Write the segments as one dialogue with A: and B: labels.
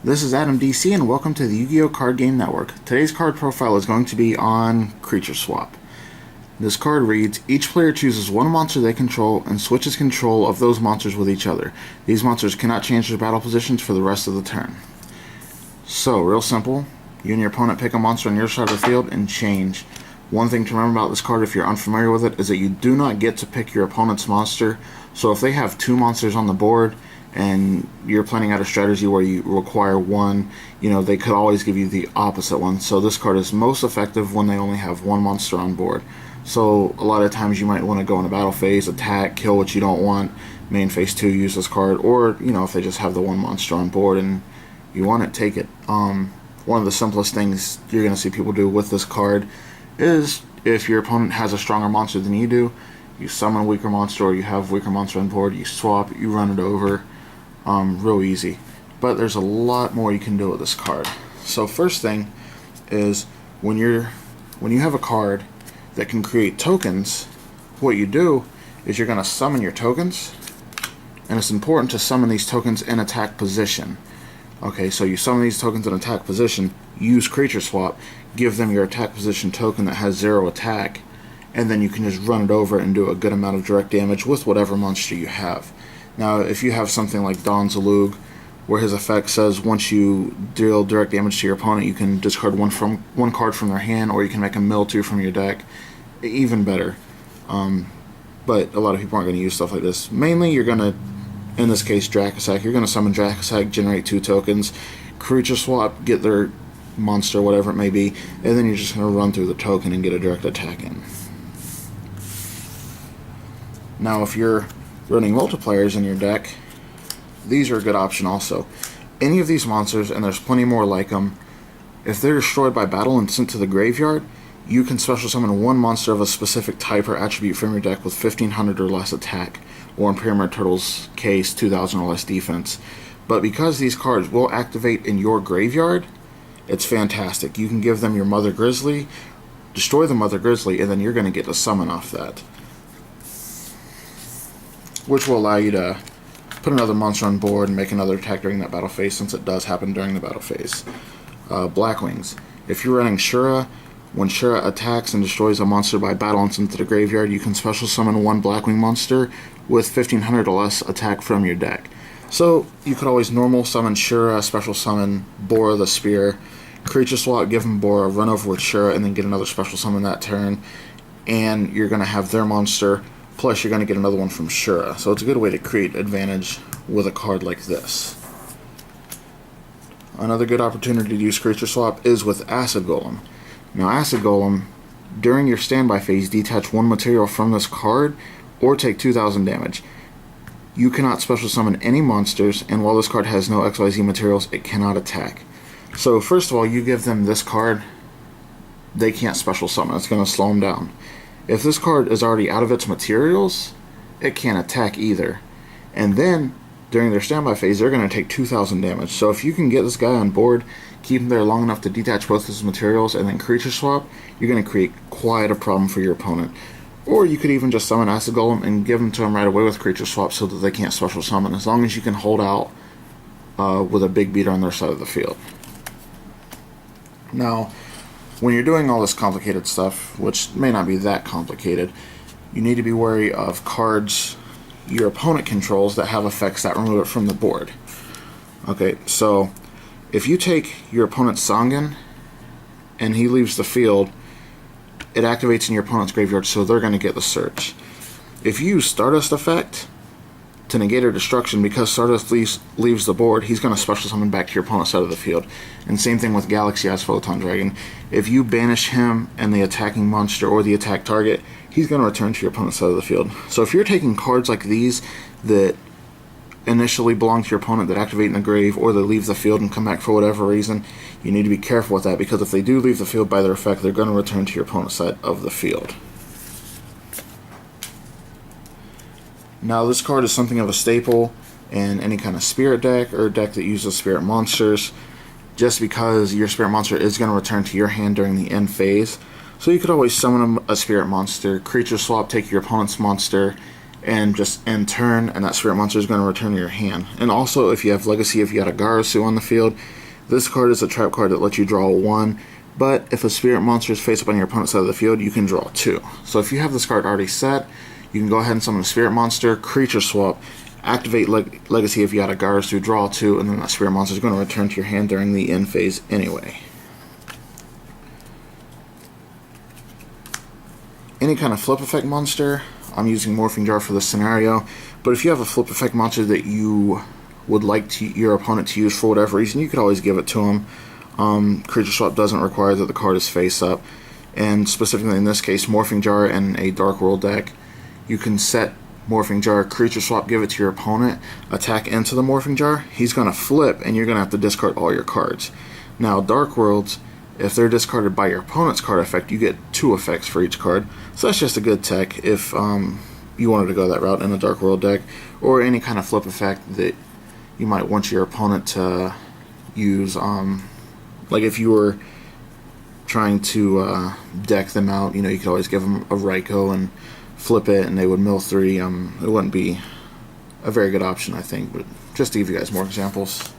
A: This is Adam DC and welcome to the Yu-Gi-Oh! Card Game Network. Today's card profile is going to be on Creature Swap. This card reads, each player chooses one monster they control and switches control of those monsters with each other. These monsters cannot change their battle positions for the rest of the turn. So, real simple. You and your opponent pick a monster on your side of the field and change. One thing to remember about this card, if you're unfamiliar with it, is that you do not get to pick your opponent's monster. So if they have two monsters on the board, and you're planning out a strategy where you require one, they could always give you the opposite one. So this card is most effective when they only have one monster on board. So a lot of times you might want to go in a battle phase, attack, kill what you don't want, main phase 2, use this card, or if they just have the one monster on board and you want it, take it. One of the simplest things you're going to see people do with this card is if your opponent has a stronger monster than you do, you summon a weaker monster, or you have a weaker monster on board, you swap, you run it over. Real easy. But there's a lot more you can do with this card. So first thing is when you have a card that can create tokens, what you do is you're going to summon your tokens, and it's important to summon these tokens in attack position. Okay, so you summon these tokens in attack position, use Creature Swap, give them your attack position token that has 0 attack, and then you can just run it over and do a good amount of direct damage with whatever monster you have. Now, if you have something like Don Zalug, where his effect says once you deal direct damage to your opponent, you can discard one card from their hand, or you can make a mill 2 from your deck, even better. But a lot of people aren't going to use stuff like this. Mainly, you're going to, in this case, Dracosac. You're going to summon Dracosac, generate 2 tokens, Creature Swap, get their monster, whatever it may be, and then you're just going to run through the token and get a direct attack in. Now, if you're running multipliers in your deck, these are a good option also. Any of these monsters, and there's plenty more like them, if they're destroyed by battle and sent to the graveyard, you can special summon one monster of a specific type or attribute from your deck with 1500 or less attack, or in Pyramid Turtle's case, 2000 or less defense. But because these cards will activate in your graveyard, it's fantastic. You can give them your Mother Grizzly, destroy the Mother Grizzly, and then you're going to get a summon off that, which will allow you to put another monster on board and make another attack during that battle phase, since it does happen during the battle phase. Blackwings. If you're running Shura, when Shura attacks and destroys a monster by battle and sent to the graveyard, you can special summon one Blackwing monster with 1500 or less attack from your deck. So you could always normal summon Shura, special summon Bora the Spear, Creature Swap, give them Bora, run over with Shura, and then get another special summon that turn, and you're going to have their monster. Plus, you're going to get another one from Shura. So it's a good way to create advantage with a card like this. Another good opportunity to use Creature Swap is with Acid Golem. Now, Acid Golem, during your standby phase, detach one material from this card or take 2000 damage. You cannot special summon any monsters, and while this card has no XYZ materials, it cannot attack. So, first of all, you give them this card, they can't special summon. It's going to slow them down. If this card is already out of its materials, it can't attack either. And then, during their standby phase, they're going to take 2000 damage. So if you can get this guy on board, keep him there long enough to detach both his materials, and then Creature Swap, you're going to create quite a problem for your opponent. Or you could even just summon Acid Golem and give them to them right away with Creature Swap so that they can't special summon, as long as you can hold out with a big beater on their side of the field. Now, when you're doing all this complicated stuff, which may not be that complicated, you need to be wary of cards your opponent controls that have effects that remove it from the board. Okay, so if you take your opponent's Sangan and he leaves the field, it activates in your opponent's graveyard, so they're going to get the search. If you use Stardust effect to negate or destruction, because Stardust leaves the board, he's going to special summon back to your opponent's side of the field. And same thing with Galaxy Eyes Photon Dragon. If you banish him and the attacking monster or the attack target, he's going to return to your opponent's side of the field. So if you're taking cards like these that initially belong to your opponent that activate in the grave, or they leave the field and come back for whatever reason, you need to be careful with that, because if they do leave the field by their effect, they're going to return to your opponent's side of the field. Now, this card is something of a staple in any kind of spirit deck or deck that uses spirit monsters, just because your spirit monster is going to return to your hand during the end phase. So you could always summon a spirit monster, Creature Swap, take your opponent's monster, and just end turn, and that spirit monster is going to return to your hand. And also, if you have Legacy, if you got a Garasu on the field, this card is a trap card that lets you draw 1, but if a spirit monster is face up on your opponent's side of the field, you can draw 2. So if you have this card already set, you can go ahead and summon a spirit monster, creature swap, activate Legacy if you got a Garasu, draw 2, and then that spirit monster is going to return to your hand during the end phase anyway. Any kind of flip effect monster, I'm using Morphing Jar for this scenario, but if you have a flip effect monster that you would like your opponent to use for whatever reason, you could always give it to him. Creature Swap doesn't require that the card is face up, and specifically in this case, Morphing Jar and a Dark World deck, you can set Morphing Jar, Creature Swap, give it to your opponent, attack into the Morphing Jar, he's going to flip, and you're going to have to discard all your cards. Now, Dark Worlds, if they're discarded by your opponent's card effect, you get 2 effects for each card. So that's just a good tech if you wanted to go that route in a Dark World deck, or any kind of flip effect that you might want your opponent to use. Like if you were trying to deck them out, you could always give them a Raikou and flip it, and they would mill 3. It wouldn't be a very good option, I think, but just to give you guys more examples.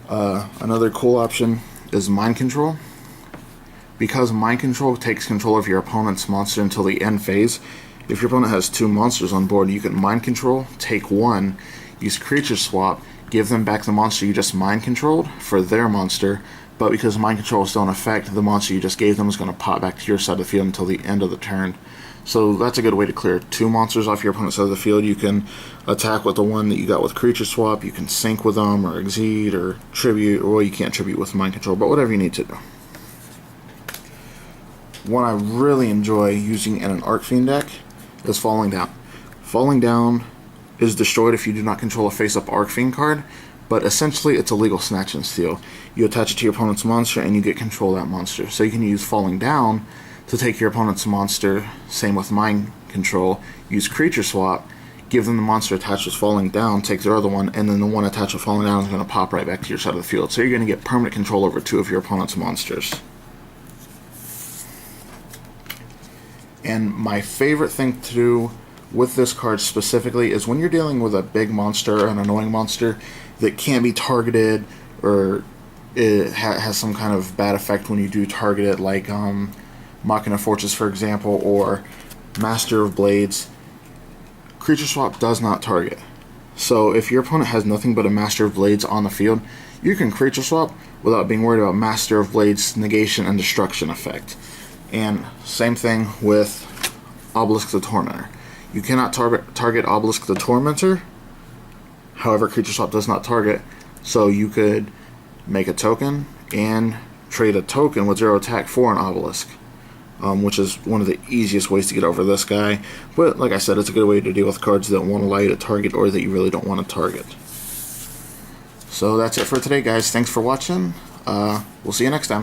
A: Another cool option is Mind Control. Because Mind Control takes control of your opponent's monster until the end phase, if your opponent has 2 monsters on board, you can Mind Control, take 1, use Creature Swap, give them back the monster you just Mind Controlled for their monster, but because Mind Control is still in effect, the monster you just gave them is going to pop back to your side of the field until the end of the turn. So that's a good way to clear 2 monsters off your opponent's side of the field. You can attack with the one that you got with Creature Swap, you can sync with them, or Exceed, or Tribute, or well, you can't Tribute with Mind Control, but whatever you need to do. One I really enjoy using in an Arc Fiend deck is Falling Down. Falling Down is destroyed if you do not control a face-up Arc Fiend card, but essentially it's a legal snatch and steal. You attach it to your opponent's monster and you get control of that monster. So you can use Falling Down to take your opponent's monster, same with Mind Control, use Creature Swap, give them the monster attached with Falling Down, take their other one, and then the one attached with Falling Down is going to pop right back to your side of the field. So you're going to get permanent control over 2 of your opponent's monsters. And my favorite thing to do with this card specifically is when you're dealing with a big monster, an annoying monster that can't be targeted, or it has some kind of bad effect when you do target it, like Machina Fortress, for example, or Master of Blades. Creature Swap does not target. So if your opponent has nothing but a Master of Blades on the field, you can Creature Swap without being worried about Master of Blades negation and destruction effect. And same thing with Obelisk the Tormentor. You cannot target Obelisk the Tormentor, however Creature Swap does not target, so you could make a token and trade a token with 0 attack for an Obelisk, which is one of the easiest ways to get over this guy. But like I said, it's a good way to deal with cards that won't allow you to target or that you really don't want to target. So that's it for today, guys. Thanks for watching. We'll see you next time.